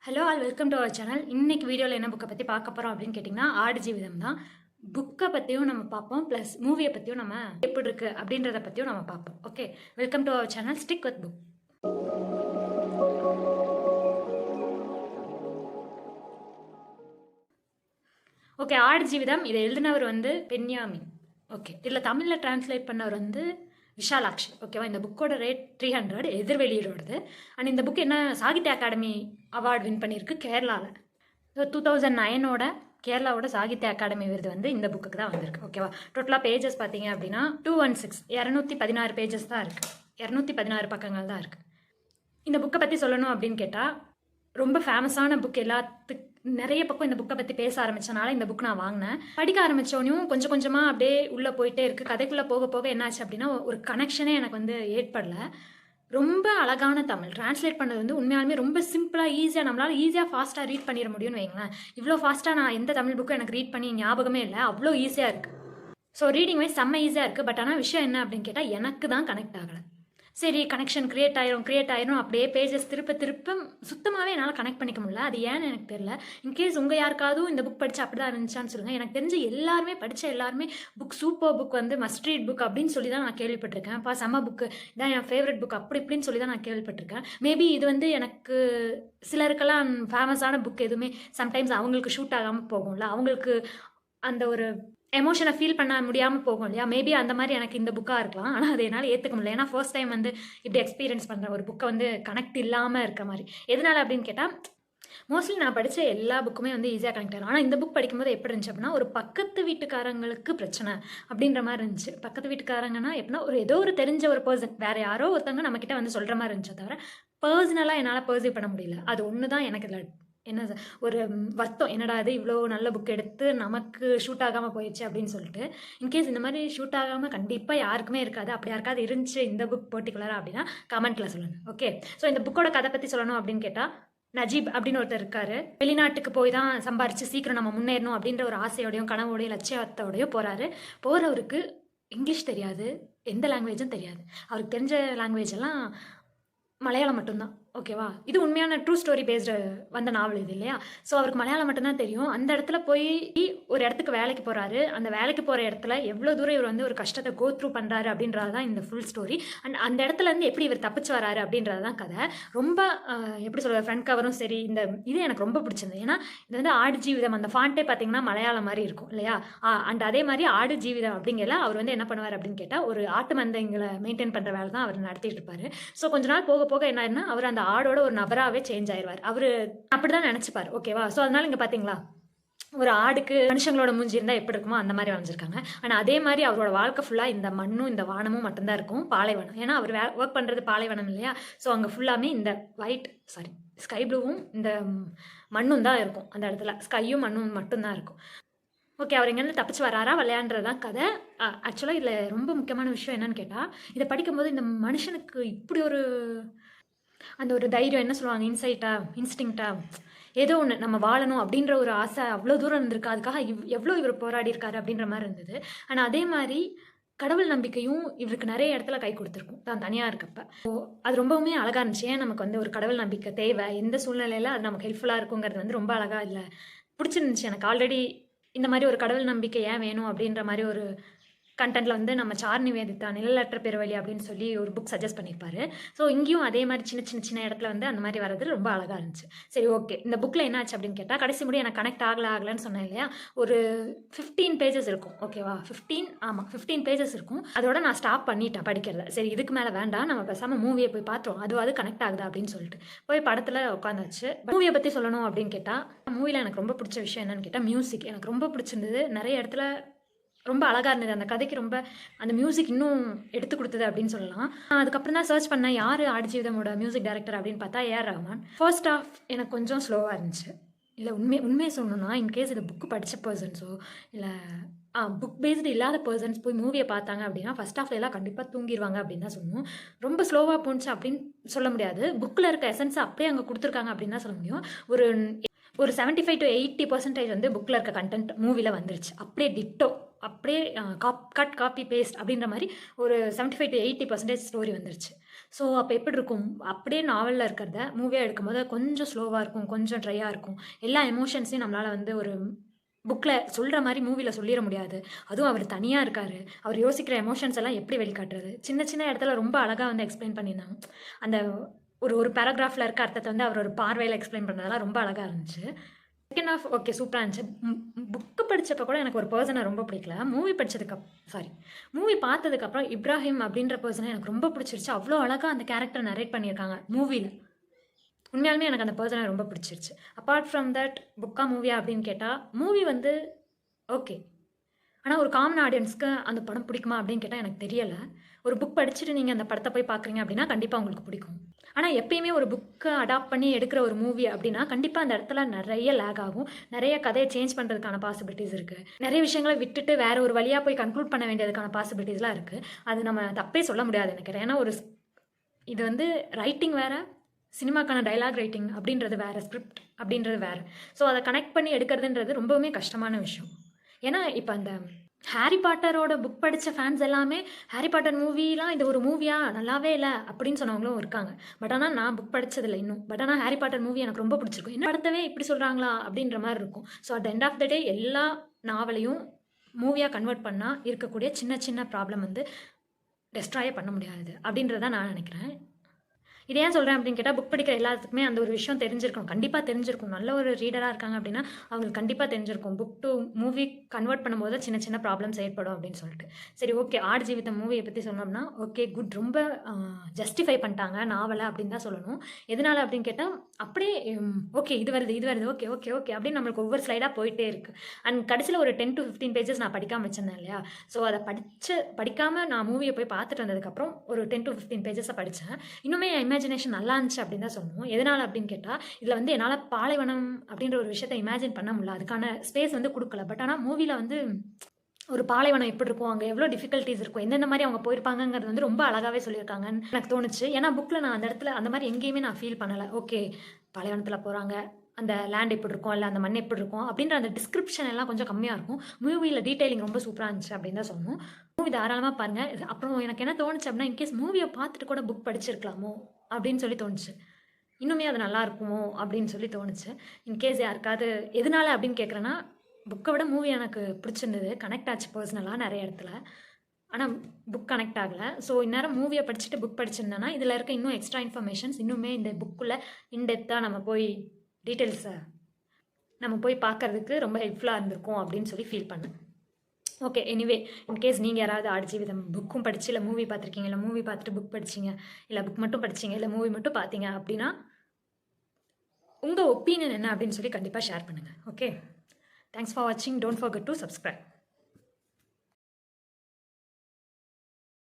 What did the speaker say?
Hello all welcome to our channel. இன்னைக்கு வீடியோவில் என்ன புக்கை பற்றி பார்க்க போகிறோம் அப்படின்னு கேட்டிங்கன்னா ஆடு ஜீவிதம் தான். புக்கை பற்றியும் நம்ம பார்ப்போம், ப்ளஸ் மூவியை பற்றியும் நம்ம எப்படி இருக்குது அப்படின்றத பற்றியும் நம்ம பார்ப்போம். Okay, welcome to our channel. Stick with book. Okay, Aadu Jeevitham இதை எழுதினவர் பென்யாமின். ஓகே, இதில் தமிழில் டிரான்ஸ்லேட் பண்ணவர் விஷாலாக்ஷி. ஓகேவா, இந்த புக்கோட ரேட் 300, எதிர்வெளியோடது. அண்ட் இந்த புக் என்ன சாகித்ய அகாடமி அவார்டு வின் பண்ணியிருக்கு கேரளாவில். 2009 கேரளாவோட சாகித்ய அகாடமி விருது இந்த புக்குக்கு தான் வந்திருக்கு. ஓகேவா, டோட்டலாக பேஜஸ் பார்த்தீங்க அப்படின்னா 216, 216 பேஜஸ் தான் இருக்குது. 216 பக்கங்கள் தான் இருக்குது. இந்த புக்கை பற்றி சொல்லணும் அப்படின்னு கேட்டால் ரொம்ப ஃபேமஸான புக், எல்லாத்துக்கு நிறைய பக்கம் இந்த புக்கை பற்றி பேச ஆரம்பித்தனால இந்த புக் நான் வாங்கினேன். படிக்க ஆரம்பித்தோனையும் கொஞ்சம் கொஞ்சமாக அப்படியே உள்ளே போயிட்டே இருக்குது. கதைக்குள்ளே போக போக என்னாச்சு அப்படின்னா ஒரு கனெக்ஷனே எனக்கு ஏற்படலை. ரொம்ப அழகான தமிழ் டிரான்ஸ்லேட் பண்ணது உண்மையாலுமே ரொம்ப சிம்பிளாக ஈஸியாக நம்மளால் ஈஸியாக ஃபாஸ்ட்டாக ரீட் பண்ணிட முடியும்னு வைங்களேன். இவ்வளோ ஃபாஸ்ட்டாக நான் எந்த தமிழ் புக்கும் எனக்கு ரீட் பண்ணி ஞாபகமே இல்லை, அவ்வளோ ஈஸியாக இருக்குது. ஸோ ரீடிங் வைஸ் செம்ம ஈஸியாக இருக்குது. பட் ஆனால் விஷயம் என்ன அப்படின்னு கேட்டால் எனக்கு தான் கனெக்ட் ஆகலை. சரி, கனெக்ஷன் க்ரியேட் ஆயிரும் அப்படியே பேஜஸ் திருப்ப சுத்தமாகவே என்னால் கனெக்ட் பண்ணிக்க முடியல. அது ஏன்னு எனக்கு தெரியல. இன்கேஸ் உங்கள் யாருக்காவது இந்த புக் படித்து அப்படி தான் இருந்துச்சான்னு சொல்லுங்கள். எனக்கு தெரிஞ்ச எல்லாருமே படித்த எல்லாருமே book super book must read book அப்படின்னு சொல்லி தான் நான் கேள்விப்பட்டிருக்கேன். செம்ம புக்கு இதான் என் ஃபேவரட் புக் அப்படி இப்படின்னு சொல்லி தான் நான் கேள்விப்பட்டிருக்கேன். மேபி இது எனக்கு சிலருக்கெல்லாம் ஃபேமஸான புக் எதுவுமே சம்டைம்ஸ் அவங்களுக்கு ஷூட் ஆகாமல் போகும்ல, அவங்களுக்கு அந்த ஒரு எமோஷனை ஃபீல் பண்ண முடியாமல் போகும் இல்லையா. மேபி அந்த மாதிரி எனக்கு இந்த புக்காக இருக்கலாம். ஆனால் அதை என்னால் ஏற்றுக்க முடியல. ஏன்னா ஃபர்ஸ்ட் டைம் இப்படி எக்ஸ்பீரியன்ஸ் பண்ணுற ஒரு புக்கை கனெக்ட் இல்லாமல் இருக்க மாதிரி. எதனால் அப்படின்னு கேட்டால் மோஸ்ட்லி நான் படித்த எல்லா புக்குமே ஈஸியாக கனெக்ட் ஆகும். ஆனால் இந்த புக் படிக்கும்போது எப்படி இருந்துச்சு அப்படின்னா ஒரு பக்கத்து வீட்டுக்காரங்களுக்கு பிரச்சனை அப்படின்ற மாதிரி இருந்துச்சு. பக்கத்து வீட்டுக்காரங்கன்னா எப்படின்னா ஏதோ ஒரு தெரிஞ்ச ஒரு பர்சன், வேறு யாரோ ஒருத்தவங்க நம்மக்கிட்ட சொல்கிற மாதிரி இருந்துச்சே தவிர பர்சனலாக என்னால் பர்சீவ் பண்ண முடியல. அது ஒன்று தான் எனக்கு இதில் என்ன ஒரு வருத்தம். என்னடா இது இவ்வளோ நல்ல புக் எடுத்து நமக்கு ஷூட் ஆகாமல் போயிடுச்சு அப்படின்னு சொல்லிட்டு. இன்கேஸ் இந்த மாதிரி ஷூட் ஆகாமல் கண்டிப்பாக யாருக்குமே இருக்காது. அப்படி யாருக்காவது இருந்துச்சு இந்த புக் பர்டிகுலராக அப்படின்னா கமெண்ட்டில் சொல்லுங்கள். ஓகே, ஸோ இந்த புக்கோட கதை பற்றி சொல்லணும் அப்படின்னு கேட்டால் நஜீப் அப்படின்னு ஒருத்தர் இருக்காரு. வெளிநாட்டுக்கு போய் தான் சம்பாரித்து சீக்கிரம் நம்ம முன்னேறணும் அப்படின்ற ஒரு ஆசையோடையும் கனவோடையும் லட்சியத்தோடையும் போகிறவருக்கு இங்கிலீஷ் தெரியாது, எந்த லாங்குவேஜும் தெரியாது. அவருக்கு தெரிஞ்ச லாங்குவேஜ் எல்லாம் மலையாளம் மட்டும்தான். ஓகேவா, இது உண்மையான ட்ரூ ஸ்டோரி பேஸ்டு வந்த நாவல் இது இல்லையா. ஸோ அவருக்கு மலையாளம் மட்டும்தான் தெரியும். அந்த இடத்துல போய் ஒரு இடத்துக்கு வேலைக்கு போகிறாரு. அந்த வேலைக்கு போகிற இடத்துல எவ்வளோ தூரம் இவர் ஒரு கஷ்டத்தை கோ த்ரூ பண்ணுறாரு அப்படின்றது தான் இந்த ஃபுல் ஸ்டோரி. அண்ட் அந்த இடத்துலேருந்து எப்படி இவர் தப்பிச்சு வராரு அப்படின்றது தான் கதை. ரொம்ப எப்படி சொல்கிறது, ஃப்ரண்ட் கவரும் சரி. இது எனக்கு ரொம்ப பிடிச்சிருந்தது. ஏன்னா இது ஆடு ஜீவிதம் அந்த ஃபாண்ட்டே பார்த்தீங்கன்னா மலையாளம் மாதிரி இருக்கும் இல்லையா. அண்ட் அதே மாதிரி ஆடு ஜீவிதம் அப்படிங்கிற அவர் என்ன பண்ணுவார் அப்படின்னு கேட்டால் ஒரு ஆட்டு மந்தைங்களை மெயின்டைன் பண்ணுற வேலை தான் அவர் நடத்திட்டு இருப்பார். ஸோ கொஞ்ச நாள் போக போக என்ன அவர் அந்த ஆடோட ஒரு நபராகவே சேஞ்ச் ஆயிடுவார். அவர் அப்படிதான் நினைச்சுப்பார். ஓகேவா, ஸோ அதனால இங்கே பார்த்தீங்களா ஒரு ஆடுக்கு மனுஷங்களோட மூஞ்சி இருந்தால் எப்படி இருக்குமோ அந்த மாதிரி வரைஞ்சிருக்காங்க. ஆனால் அதே மாதிரி அவரோட வாழ்க்கை ஃபுல்லாக இந்த மண்ணும் இந்த வானமும் மட்டும்தான் இருக்கும், பாலைவனம். ஏன்னா அவர் ஒர்க் பண்ணுறது பாலைவனம் இல்லையா. ஸோ அங்கே ஃபுல்லாமே இந்த ஸ்கை ப்ளூவும் இந்த மண்ணும் தான் இருக்கும். அந்த இடத்துல ஸ்கையும் மண்ணும் மட்டும்தான் இருக்கும். ஓகே, அவர் எங்கேருந்து தப்பிச்சு வராரா விளையாடுறது தான் கதை. ஆக்சுவலாக இதில் ரொம்ப முக்கியமான விஷயம் என்னன்னு கேட்டால் இதை படிக்கும்போது இந்த மனுஷனுக்கு இப்படி அந்த ஒரு தைரியம், என்ன சொல்லுவாங்க, இன்ஸ்டிங்க்டா ஏதோ ஒன்று நம்ம வாழணும் அப்படின்ற ஒரு ஆசை அவ்வளோ தூரம் இருந்திருக்கு. அதுக்காக எவ்வளோ இவர் போராடி இருக்காரு அப்படின்ற மாதிரி இருந்தது. ஆனால் அதே மாதிரி கடவுள் நம்பிக்கையும் இவருக்கு நிறைய இடத்துல கை கொடுத்துருக்கும் தான் தனியாக இருக்கப்ப. ஸோ அது ரொம்பவுமே அழகாக இருந்துச்சு. ஏன் நமக்கு ஒரு கடவுள் நம்பிக்கை தேவை, எந்த சூழ்நிலையில் அது நமக்கு ஹெல்ப்ஃபுல்லாக இருக்குங்கிறது ரொம்ப அழகாக இல்லை பிடிச்சிருந்துச்சு எனக்கு. ஆல்ரெடி இந்த மாதிரி ஒரு கடவுள் நம்பிக்கை ஏன் வேணும் அப்படின்ற மாதிரி ஒரு கண்டென்ட்டில் நம்ம சார் நிவேதிதா நிழலற்ற பெருவழி அப்படின்னு சொல்லி ஒரு புக் சஜஸ்ட் பண்ணியிருப்பாரு. ஸோ இங்கேயும் அதே மாதிரி சின்ன இடத்துல அந்த மாதிரி வர்றது ரொம்ப அழகாக இருந்துச்சு. சரி, ஓகே, இந்த புக்கில் என்ன ஆச்சு அப்படின்னு கேட்டால் கடைசி முடி எனக்கு கனெக்ட் ஆகலைன்னு சொன்னேன் இல்லையா. ஒரு 15 பேஜஸ் இருக்கும். ஓகேவா, 15 பேஜஸ் இருக்கும். அதோட நான் ஸ்டாப் பண்ணிட்டேன் படிக்கிறத. சரி, இதுக்கு மேலே வேண்டாம், நம்ம பேசாமல் மூவியை போய் பார்த்தோம், அது கனெக்ட் ஆகுதா அப்படின்னு சொல்லிட்டு போய் படத்தில் உட்காந்தாச்சு. மூவியை பற்றி சொல்லணும் அப்படின்னு கேட்டால் மூவியில் எனக்கு ரொம்ப பிடிச்ச விஷயம் என்னன்னு கேட்டால் மியூசிக் எனக்கு ரொம்ப பிடிச்சிருந்தது. நிறைய இடத்துல ரொம்ப அழகாக இருந்தது. அந்த கதைக்கு ரொம்ப அந்த மியூசிக் இன்னும் எடுத்து கொடுத்தது அப்படின்னு சொல்லலாம். அதுக்கப்புறம் தான் சர்ச் பண்ணேன் யார் ஆடு ஜீவிதமோட மியூசிக் டைரக்டர் அப்படின்னு பார்த்தா ஏஆர் ரஹ்மான். ஃபர்ஸ்ட் ஆஃப் எனக்கு கொஞ்சம் ஸ்லோவாக இருந்துச்சு. இல்லை உண்மையை சொல்லணும்னா இன்கேஸ் இது புக்கு படித்த பர்சன்ஸோ இல்லை புக் பேஸ்டு இல்லாத பர்சன்ஸ் போய் மூவியை பார்த்தாங்க அப்படின்னா ஃபர்ஸ்ட் ஆஃப்ல எல்லாம் கண்டிப்பாக தூங்கிடுவாங்க அப்படின்னு தான் சொல்லணும். ரொம்ப ஸ்லோவாக போணுச்சு அப்படின்னு சொல்ல முடியாது. புக்கில் இருக்க எசன்ஸ் அப்படியே அங்கே கொடுத்துருக்காங்க அப்படின்னு தான் சொல்ல முடியும். ஒரு 75 to 80% புக்கில் இருக்க கண்டென்ட் மூவியில் வந்துருச்சு. அப்படியே டிட்டோ, அப்படியே காப்பி பேஸ்ட் அப்படின்ற மாதிரி ஒரு 75 to 80% ஸ்டோரி வந்துருச்சு. ஸோ அப்போ எப்படி இருக்கும்? அப்படியே நாவலில் இருக்கிறத மூவியாக எடுக்கும்போது கொஞ்சம் ஸ்லோவாக இருக்கும், கொஞ்சம் ட்ரையாக இருக்கும். எல்லா எமோஷன்ஸையும் நம்மளால் வந்து ஒரு புக்கில் சொல்கிற மாதிரி மூவியில் சொல்லிட முடியாது. அதுவும் அவர் தனியாக இருக்கார். அவர் யோசிக்கிற எமோஷன்ஸ் எல்லாம் எப்படி வெளிக்காட்டுறது? சின்ன சின்ன இடத்துல ரொம்ப அழகாக வந்து எக்ஸ்பிளைன் பண்ணியிருந்தாங்க. அந்த ஒரு ஒரு பேராகிராஃபில் இருக்க அர்த்தத்தை வந்து அவர் ஒரு பார்வையில் எக்ஸ்பிளைன் பண்ணதெல்லாம் ரொம்ப அழகாக இருந்துச்சு. செகண்ட் ஆஃப் ஓகே சூப்பராக இருந்துச்சு. புக்கு படித்தப்போ கூட எனக்கு ஒரு பர்சனை ரொம்ப பிடிக்கல. மூவி பார்த்ததுக்கப்புறம் இப்ராஹிம் அப்படின்ற பர்சனை எனக்கு ரொம்ப பிடிச்சிருச்சு. அவ்வளோ அழகாக அந்த கேரக்டர் நரேட் பண்ணியிருக்காங்க மூவியில். உண்மையாலுமே எனக்கு அந்த பர்சனை ரொம்ப பிடிச்சிருச்சு. அப்பார்ட் ஃப்ரம் தட் புக்கா மூவியா அப்படின்னு கேட்டால் மூவி வந்து ஓகே. ஆனால் ஒரு காமன் ஆடியன்ஸ்க்கு அந்த படம் பிடிக்குமா அப்படின்னு கேட்டால் எனக்கு தெரியலை. ஒரு புக் படிச்சுட்டு நீங்கள் அந்த படத்தை போய் பார்க்குறீங்க அப்படின்னா கண்டிப்பாக உங்களுக்கு பிடிக்கும். ஆனால் எப்பயுமே ஒரு புக்கை அடாப்ட் பண்ணி எடுக்கிற ஒரு மூவி அப்படின்னா கண்டிப்பாக அந்த இடத்துல நிறைய லேக் ஆகும். நிறைய கதையை சேஞ்ச் பண்ணுறதுக்கான பாசிபிலிட்டிஸ் இருக்குது. நிறைய விஷயங்களை விட்டுட்டு வேற ஒரு வழியாக போய் கன்க்ளூட் பண்ண வேண்டியதுக்கான பாசிபிலிட்டிஸ்லாம் இருக்குது. அது நம்ம தப்பே சொல்ல முடியாது எனக்கு. ஏன்னா இது வந்து ரைட்டிங் வேறு, சினிமாக்கான டைலாக் ரைட்டிங் அப்படின்றது வேறு, ஸ்கிரிப்ட் அப்படின்றது வேறு. ஸோ அதை கனெக்ட் பண்ணி எடுக்கிறதுன்றது ரொம்பவுமே கஷ்டமான விஷயம். ஏன்னா இப்போ அந்த ஹாரி பாட்டரோட புக் படித்த ஃபேன்ஸ் எல்லாமே ஹாரி பாட்டர் மூவிலாம் இது ஒரு மூவியா நல்லாவே இல்லை அப்படின்னு சொன்னவங்களும் இருக்காங்க. பட் ஆனால் நான் புக் படித்ததில்லை இன்னும். பட் ஆனால் ஹாரி பாட்டர் மூவி எனக்கு ரொம்ப பிடிச்சிருக்கும். என்ன படத்தவே இப்படி சொல்கிறாங்களா அப்படின்ற மாதிரி இருக்கும். So at end of the day எல்லா நாவலையும் மூவியாக கன்வெர்ட் பண்ணால் இருக்கக்கூடிய சின்ன சின்ன ப்ராப்ளம் வந்து டெஸ்ட்ராயே பண்ண முடியாது அப்படின்றத நான் நினைக்கிறேன். இது ஏன் சொல்கிறேன் அப்படின்னு கேட்டால் புக் படிக்கிற எல்லாத்துக்குமே அந்த ஒரு விஷயம் தெரிஞ்சிருக்கும். கண்டிப்பாக தெரிஞ்சிருக்கும். நல்ல ஒரு ரீடராக இருக்காங்க அப்படின்னா அவங்களுக்கு கண்டிப்பாக தெரிஞ்சிருக்கும். புக் டு மூவி கன்வெர்ட் பண்ணும்போது சின்ன சின்ன ப்ராப்ளம்ஸ் ஏற்படும் அப்படின்னு சொல்லிட்டு. சரி ஓகே, ஆடு ஜீவிதம் மூவியை பற்றி சொன்னோம்னா ஓகே குட். ரொம்ப ஜஸ்டிஃபை பண்ணிட்டாங்க நாவலை அப்படின்னு தான் சொல்லணும். எதனால் அப்படின்னு கேட்டால் அப்படியே ஓகே இது வருது ஓகே ஓகே ஓகே அப்படின்னு நம்மளுக்கு ஒவ்வொரு ஸ்லைடாக போயிட்டே இருக்குது. அண்ட் கடைசியில் ஒரு 10 to 15 பேஜஸ் நான் படிக்காமல் வச்சிருந்தேன் இல்லையா? ஸோ அதை படிக்காமல் நான் மூவியை போய் பார்த்துட்டு வந்ததுக்கப்புறம் ஒரு 10 to 15 பேஜஸை படித்தேன். இன்னுமே இமேஜினேஷன் நல்லா இருந்துச்சு அப்படின்னு தான் சொல்லணும். எதனால் அப்படின்னு கேட்டால் இதில் வந்து என்னால் பாலைவனம் அப்படின்ற ஒரு விஷயத்தை இமேஜின் பண்ண முடியல. அதுக்கான ஸ்பேஸ் வந்து கொடுக்கல. பட் ஆனால் மூவியில் வந்து ஒரு பாலைவனம் எப்படி இருக்கும், அங்கே எவ்வளோ டிஃபிகல்ட்டிஸ் இருக்கும், எந்தெந்த மாதிரி அவங்க போயிருப்பாங்கங்கிறது வந்து ரொம்ப அழகாகவே சொல்லியிருக்காங்கன்னு எனக்கு தோணுச்சு. ஏன்னா புக்கில் நான் அந்த இடத்துல அந்த மாதிரி எங்கேயுமே நான் ஃபீல் பண்ணலை. ஓகே பாலைவனத்தில் போகிறாங்க, அந்த லேண்ட் எப்படி இருக்கும், இல்லை அந்த மண் எப்படி இருக்கும் அப்படின்ற அந்த டிஸ்கிரிப்ஷன் எல்லாம் கொஞ்சம் கம்மியாக இருக்கும். மூவியில் டீட்டெயிலிங் ரொம்ப சூப்பராக இருந்துச்சு அப்படின்னு தான் சொல்லணும். மூவி தாராளமாக பாருங்கள். அப்புறம் எனக்கு என்ன தோணுச்சு அப்படின்னா இன்கேஸ் மூவியை பார்த்துட்டு கூட புக் படிச்சிருக்கலாமோ அப்படின்னு சொல்லி தோணுச்சு. இன்னுமே அது நல்லா இருக்குமோ அப்படின்னு சொல்லி தோணுச்சு. இன்கேஸ் யாருக்காவது எதனால அப்படின்னு கேட்குறேன்னா புக்கை விட மூவி எனக்கு பிடிச்சிருந்தது. கனெக்ட் ஆச்சு பர்சனலாக நிறைய இடத்துல. ஆனால் புக் கனெக்ட் ஆகலை. ஸோ இந்நேரம் மூவியை படிச்சுட்டு புக் படிச்சிருந்தேன்னா இதில் இருக்க இன்னும் எக்ஸ்ட்ரா இன்ஃபர்மேஷன்ஸ் இன்னுமே இந்த புக்குள்ளே இன்டெப்த்தாக நம்ம போய் டீட்டெயில்ஸை நம்ம போய் பார்க்குறதுக்கு ரொம்ப ஹெல்ப்ஃபுல்லாக இருந்திருக்கும் அப்படின்னு சொல்லி ஃபீல் பண்ணேன். ஓகே எனிவே இன்கேஸ் நீங்கள் யாராவது ஆடு ஜீவிதம் புக்கும் படிச்சு இல்லை மூவி பார்த்துருக்கீங்க, இல்லை மூவி பார்த்துட்டு புக் படிச்சிங்க, இல்லை புக் மட்டும் படிச்சிங்க, இல்லை மூவி மட்டும் பார்த்தீங்க அப்படின்னா உங்கள் ஒப்பீனியன் என்ன அப்படின்னு சொல்லி கண்டிப்பாக ஷேர் பண்ணுங்கள். ஓகே, தேங்க்ஸ் ஃபார் வாட்சிங். Don't forget to subscribe.